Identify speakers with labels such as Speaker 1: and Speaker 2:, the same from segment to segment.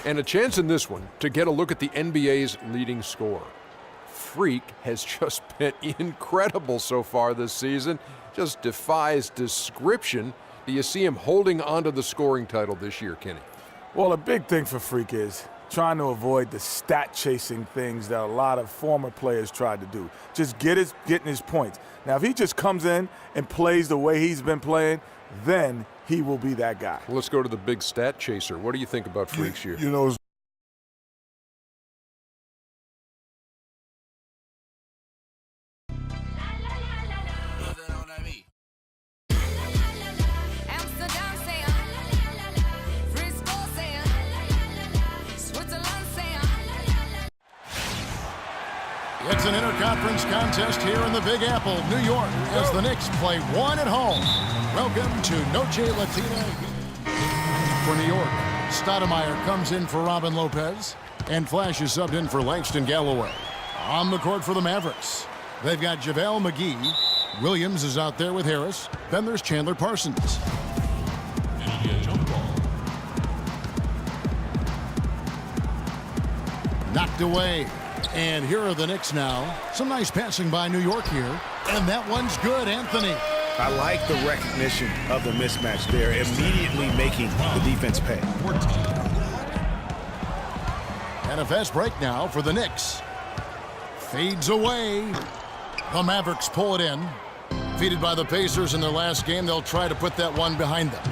Speaker 1: And a chance in this one to get a look at the NBA's leading scorer. Freak has just been incredible so far this season. Just defies description. Do you see him holding onto the scoring title this year, Kenny?
Speaker 2: Well, a big thing for Freak is trying to avoid the stat-chasing things that a lot of former players tried to do. Just getting his points. Now, if he just comes in and plays the way he's been playing, then he will be that guy.
Speaker 1: Well, let's go to the big stat chaser. What do you think about Freak's year?
Speaker 2: You know,
Speaker 3: It's an interconference contest here in the Big Apple, New York, as the Knicks play one at home. Welcome to Noche Latina. For New York, Stoudemire comes in for Robin Lopez, and Flash is subbed in for Langston Galloway. On the court for the Mavericks, they've got JaVale McGee. Williams is out there with Harris. Then there's Chandler Parsons. Knocked away. And here are the Knicks now. Some nice passing by New York here. And that one's good, Anthony.
Speaker 4: I like the recognition of the mismatch there, immediately making the defense pay.
Speaker 3: And a fast break now for the Knicks. Fades away. The Mavericks pull it in. Defeated by the Pacers in their last game, they'll try to put that one behind them.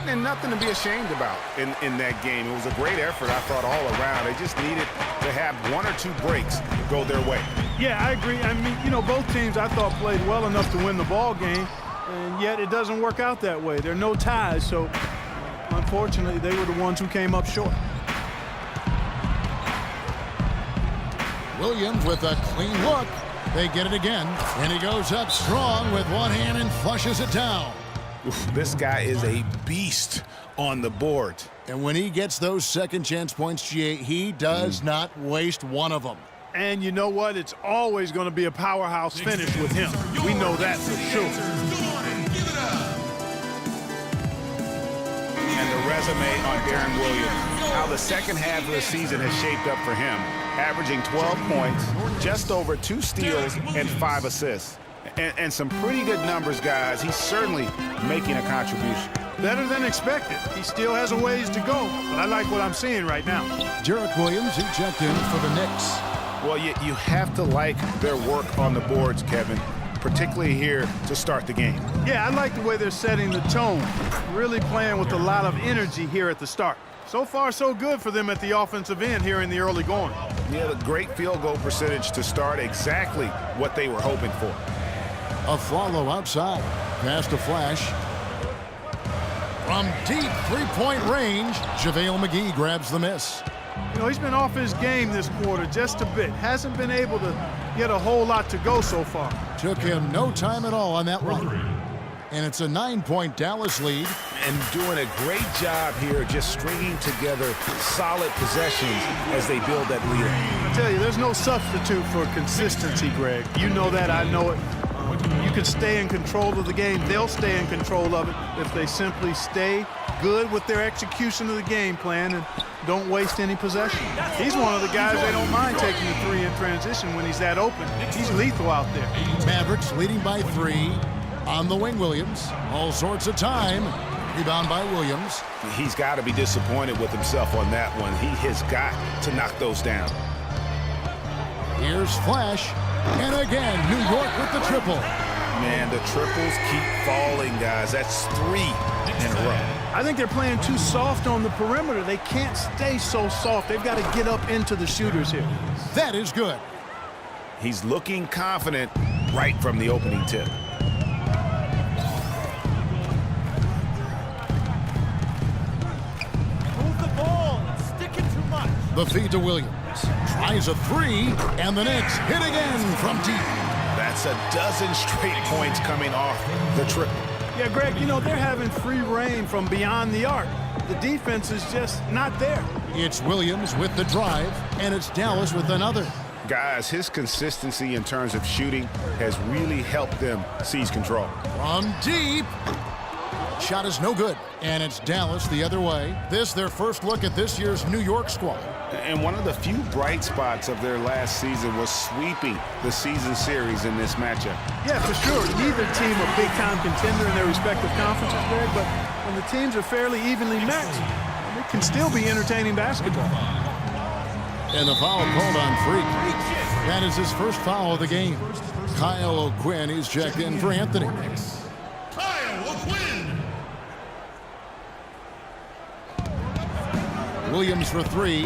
Speaker 4: And nothing to be ashamed about in that game. It was a great effort, I thought, all around. They just needed to have one or two breaks go their way.
Speaker 5: Yeah, I agree. I mean, you know, both teams, I thought, played well enough to win the ball game, and yet it doesn't work out that way. There are no ties, so unfortunately, they were the ones who came up short.
Speaker 3: Williams with a clean look. They get it again, and he goes up strong with one hand and flushes it down.
Speaker 4: This guy is a beast on the board.
Speaker 3: And when he gets those second chance points, GA, he does not waste one of them.
Speaker 5: And you know what? It's always going to be a powerhouse finish with him. We know that for sure.
Speaker 4: And the resume on Deron Williams, how the second half of the season has shaped up for him, averaging 12 points, just over 2 steals, and 5 assists. And some pretty good numbers, guys. He's certainly making a contribution.
Speaker 5: Better than expected. He still has a ways to go, but I like what I'm seeing right now.
Speaker 3: Derek Williams, he checked in for the Knicks.
Speaker 4: Well, you have to like their work on the boards, Kevin, particularly here to start the game.
Speaker 5: Yeah, I like the way they're setting the tone, really playing with a lot of energy here at the start. So far, so good for them at the offensive end here in the early going.
Speaker 4: Yeah, the great field goal percentage to start, exactly what they were hoping for.
Speaker 3: A follow outside. Pass to Flash. From deep three-point range, JaVale McGee grabs the miss.
Speaker 5: You know, he's been off his game this quarter just a bit. Hasn't been able to get a whole lot to go so far.
Speaker 3: Took him no time at all on that run. And it's a 9-point Dallas lead.
Speaker 4: And doing a great job here just stringing together solid possessions as they build that lead.
Speaker 5: I tell you, there's no substitute for consistency, Greg. You know that, I know it. You can stay in control of the game. They'll stay in control of it if they simply stay good with their execution of the game plan and don't waste any possession. He's one of the guys they don't mind taking the three in transition when he's that open. He's lethal out there.
Speaker 3: Mavericks leading by 3. On the wing, Williams. All sorts of time. Rebound by Williams.
Speaker 4: He's got to be disappointed with himself on that one. He has got to knock those down.
Speaker 3: Here's Flash. And again, New York with the triple.
Speaker 4: Man, the triples keep falling, guys. That's 3 in a row.
Speaker 5: I think they're playing too soft on the perimeter. They can't stay so soft. They've got to get up into the shooters here.
Speaker 3: That is good.
Speaker 4: He's looking confident right from the opening tip.
Speaker 5: Move the ball. Stick it too much.
Speaker 3: The feed to Williams. Tries a 3, and the Knicks hit again from deep.
Speaker 4: That's a dozen straight points coming off the triple.
Speaker 5: Yeah, Greg, you know, they're having free reign from beyond the arc. The defense is just not there.
Speaker 3: It's Williams with the drive, and it's Dallas with another.
Speaker 4: Guys, his consistency in terms of shooting has really helped them seize control.
Speaker 3: From deep. Shot is no good. And it's Dallas the other way. This their first look at this year's New York squad.
Speaker 4: And one of the few bright spots of their last season was sweeping the season series in this matchup.
Speaker 5: Yeah, for sure. Neither team a big-time contender in their respective conferences, Greg, but when the teams are fairly evenly matched, it can still be entertaining basketball.
Speaker 3: And the foul called on Freak. That is his first foul of the game. Kyle O'Quinn, he's checked in for Anthony.
Speaker 6: Kyle O'Quinn.
Speaker 3: Williams for three.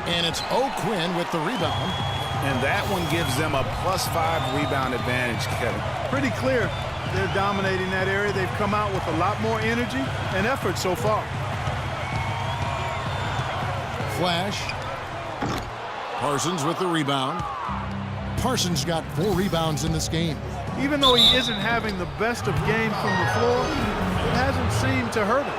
Speaker 3: And it's O'Quinn with the rebound.
Speaker 4: And that one gives them a +5 rebound advantage, Kevin.
Speaker 5: Pretty clear they're dominating that area. They've come out with a lot more energy and effort so far.
Speaker 3: Flash. Parsons with the rebound. Parsons got 4 rebounds in this game.
Speaker 5: Even though he isn't having the best of games from the floor, it hasn't seemed to hurt him.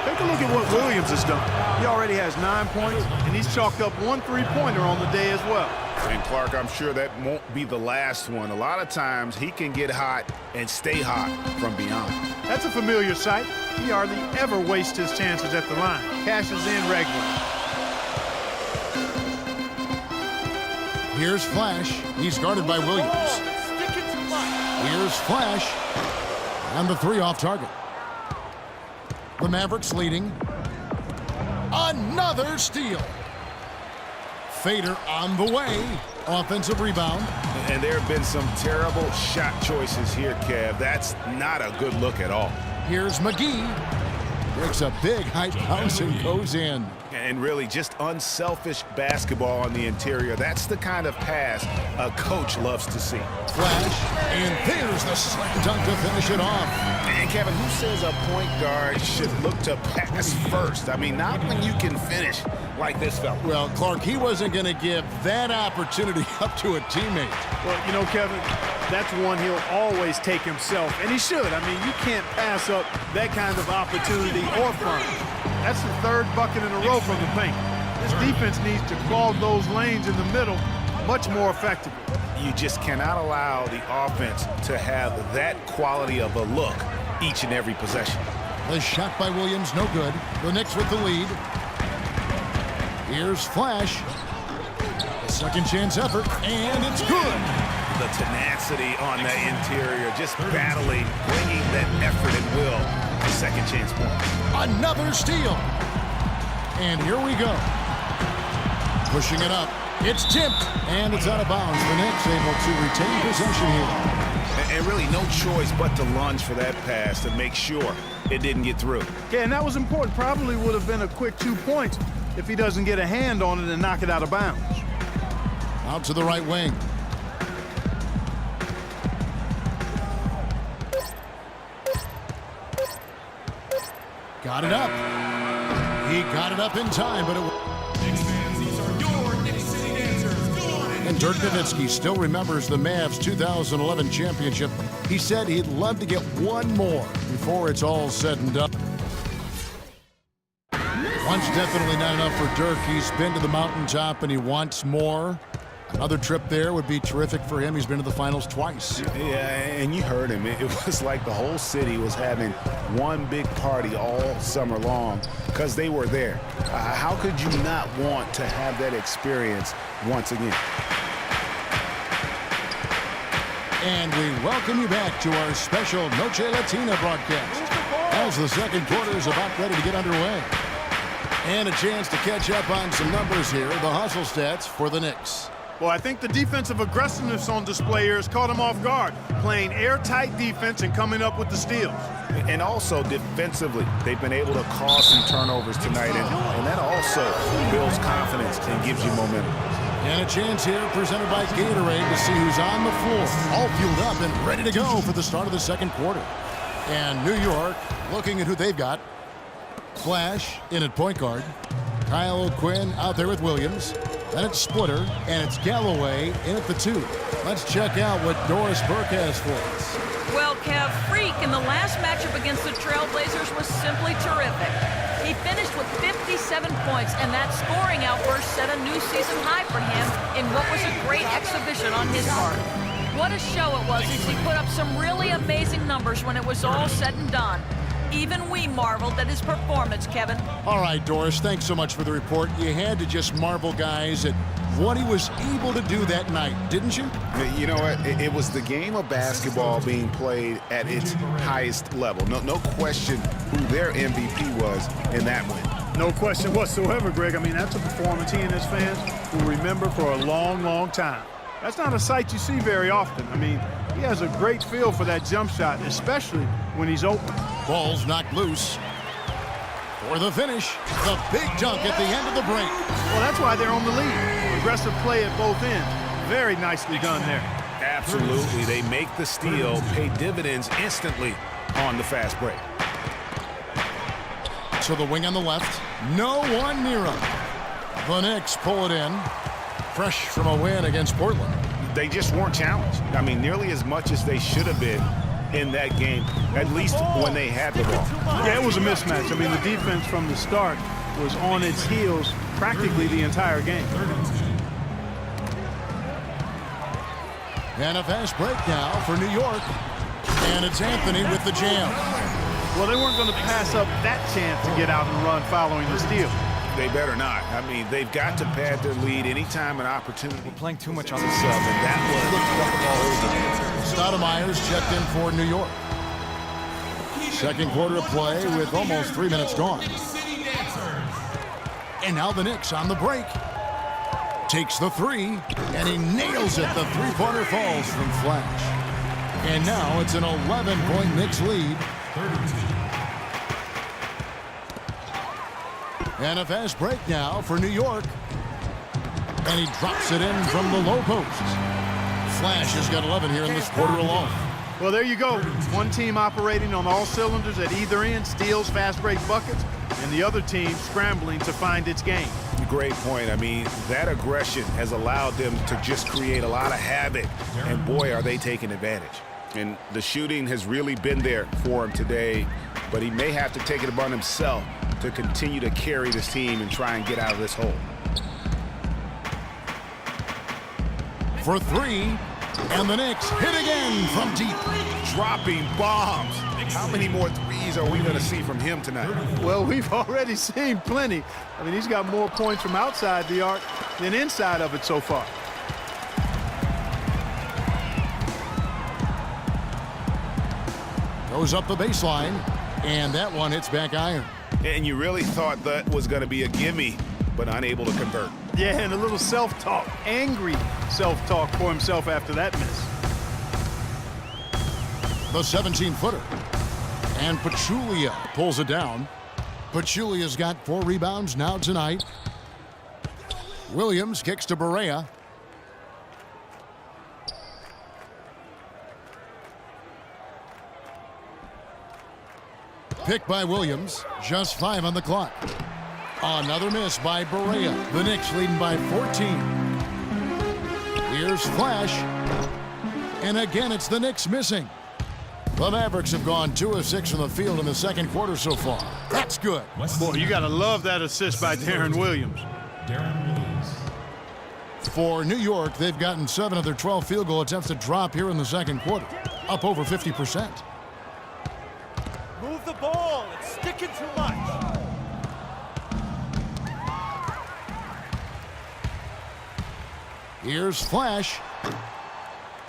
Speaker 5: Take a look at what Williams has done. He already has 9 points, and he's chalked up 1 3-pointer on the day as well.
Speaker 4: And Clark, I'm sure that won't be the last one. A lot of times he can get hot and stay hot from beyond.
Speaker 5: That's a familiar sight. He hardly ever wastes his chances at the line. Cashes in regularly.
Speaker 3: Here's Flash. He's guarded by Williams. Here's Flash. And the 3 off target. The Mavericks leading. Another steal. Fader on the way. Offensive rebound.
Speaker 4: And there have been some terrible shot choices here, Kev. That's not a good look at all.
Speaker 3: Here's McGee. Breaks a big high bounce and goes in.
Speaker 4: And really just unselfish basketball on the interior. That's the kind of pass a coach loves to see.
Speaker 3: Flash. And there's the slam dunk to finish it off.
Speaker 4: And Kevin, who says a point guard should look to pass first? I mean, not when you can finish like this fella.
Speaker 3: Well, Clark, he wasn't going to give that opportunity up to a teammate.
Speaker 5: Well, you know, Kevin, that's one he'll always take himself, and he should. I mean, you can't pass up that kind of opportunity or fun. That's the 3rd bucket in a row from the paint. This defense needs to clog those lanes in the middle much more effectively.
Speaker 4: You just cannot allow the offense to have that quality of a look each and every possession.
Speaker 3: The shot by Williams, no good. The Knicks with the lead. Here's Flash. A second chance effort, and it's good.
Speaker 4: The tenacity on the interior, just battling, bringing that effort and will to second chance point.
Speaker 3: Another steal. And here we go. Pushing it up. It's tipped, and it's out of bounds. The Knicks able to retain possession here.
Speaker 4: And really no choice but to lunge for that pass to make sure it didn't get through.
Speaker 5: Yeah, and that was important. Probably would have been a quick 2 points if he doesn't get a hand on it and knock it out of bounds.
Speaker 3: Out to the right wing. Got it up. He got it up in time, but it... And Dirk Nowitzki still remembers the Mavs 2011 championship. He said he'd love to get one more before it's all said and done. One's definitely not enough for Dirk. He's been to the mountaintop and he wants more. Another trip there would be terrific for him. He's been to the finals twice.
Speaker 4: Yeah, and you heard him. It was like the whole city was having one big party all summer long because they were there. How could you not want to have that experience once again?
Speaker 3: And we welcome you back to our special Noche Latina broadcast as the second quarter is about ready to get underway. And a chance to catch up on some numbers here, the hustle stats for the Knicks.
Speaker 5: Well, I think the defensive aggressiveness on display here has caught him off guard, playing airtight defense and coming up with the steals.
Speaker 4: And also defensively, they've been able to cause some turnovers tonight, and that also builds confidence and gives you momentum.
Speaker 3: And a chance here presented by Gatorade to see who's on the floor, all fueled up and ready to go for the start of the second quarter. And New York looking at who they've got. Flash in at point guard. Kyle O'Quinn out there with Williams. Then it's Splitter, and it's Galloway in at the 2. Let's check out what Doris Burke has for us.
Speaker 7: Well, Kev, Freak in the last matchup against the Trailblazers was simply terrific. He finished with 57 points, and that scoring outburst set a new season high for him in what was a great exhibition on his part. What a show it was as he put up some really amazing numbers when it was all said and done. even we marveled at his performance, Kevin.
Speaker 3: All right, Doris, thanks so much for the report. You had to just marvel, guys, at what he was able to do that night, didn't you?
Speaker 4: You know what? It was the game of basketball being played at its highest level. No question who their MVP was in that win.
Speaker 5: No question whatsoever, Greg. I mean, that's a performance he and his fans will remember for a long, long time. That's not a sight you see very often. I mean, he has a great feel for that jump shot, especially when he's open.
Speaker 3: Ball's knocked loose. For the finish, the big dunk at the end of the break.
Speaker 5: Well, that's why they're on the lead. Aggressive play at both ends. Very nicely done there.
Speaker 4: Absolutely. They make the steal, pay dividends instantly on the fast break.
Speaker 3: To the wing on the left. No one near him. The Knicks pull it in. Fresh from a win against Portland.
Speaker 4: They just weren't challenged. I mean, nearly as much as they should have been in that game, at least when they had the ball.
Speaker 5: Yeah, it was a mismatch. I mean, the defense from the start was on its heels practically the entire game.
Speaker 3: And a fast break now for New York. And it's Anthony with the jam.
Speaker 5: Well, they weren't going to pass up that chance to get out and run following the steal.
Speaker 4: They better not. I mean, they've got to pad their lead anytime an opportunity.
Speaker 8: We're playing too much on the
Speaker 4: sub, and that was
Speaker 3: Stoudemire's checked in for New York. Second quarter of play with almost 3 minutes gone. And now the Knicks on the break. Takes the three, and he nails it. The three-pointer falls from Flash. And now it's an 11-point Knicks lead. And a fast break now for New York. And he drops it in from the low post. Flash has got 11 here in this quarter alone.
Speaker 5: Well, there you go. One team operating on all cylinders at either end, steals, fast break buckets, and the other team scrambling to find its game.
Speaker 4: Great point. I mean, that aggression has allowed them to just create a lot of havoc. And boy, are they taking advantage. And the shooting has really been there for him today, but he may have to take it upon himself to continue to carry this team and try and get out of this hole.
Speaker 3: For three, and the Knicks hit again from deep.
Speaker 4: Dropping bombs. How many more threes are we going to see from him tonight?
Speaker 5: Well, we've already seen plenty. I mean, he's got more points from outside the arc than inside of it so far.
Speaker 3: Goes up the baseline, and that one hits back iron.
Speaker 4: And you really thought that was going to be a gimme, but unable to convert.
Speaker 5: Yeah, and a little self-talk, angry self-talk for himself after that miss.
Speaker 3: The 17-footer. And Pachulia pulls it down. Pachulia's got 4 rebounds now tonight. Williams kicks to Barea. Picked by Williams. Just 5 on the clock. Another miss by Barea. The Knicks leading by 14. Here's Flash. And again, it's the Knicks missing. The Mavericks have gone 2 of 6 from the field in the second quarter so far. That's good.
Speaker 5: Boy, you got to love that assist by Darren Williams.
Speaker 3: For New York, they've gotten 7 of their 12 field goal attempts to drop here in the second quarter. Up over 50%.
Speaker 8: Move the ball. It's sticking too much.
Speaker 3: Here's Flash.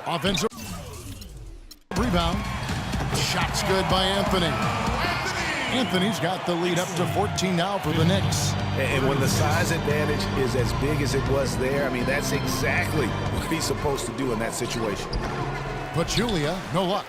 Speaker 3: Offensive rebound. Shot's good by Anthony. Anthony's got the lead up to 14 now for the Knicks.
Speaker 4: And when the size advantage is as big as it was there, I mean, that's exactly what he's supposed to do in that situation.
Speaker 3: Pachulia, no luck.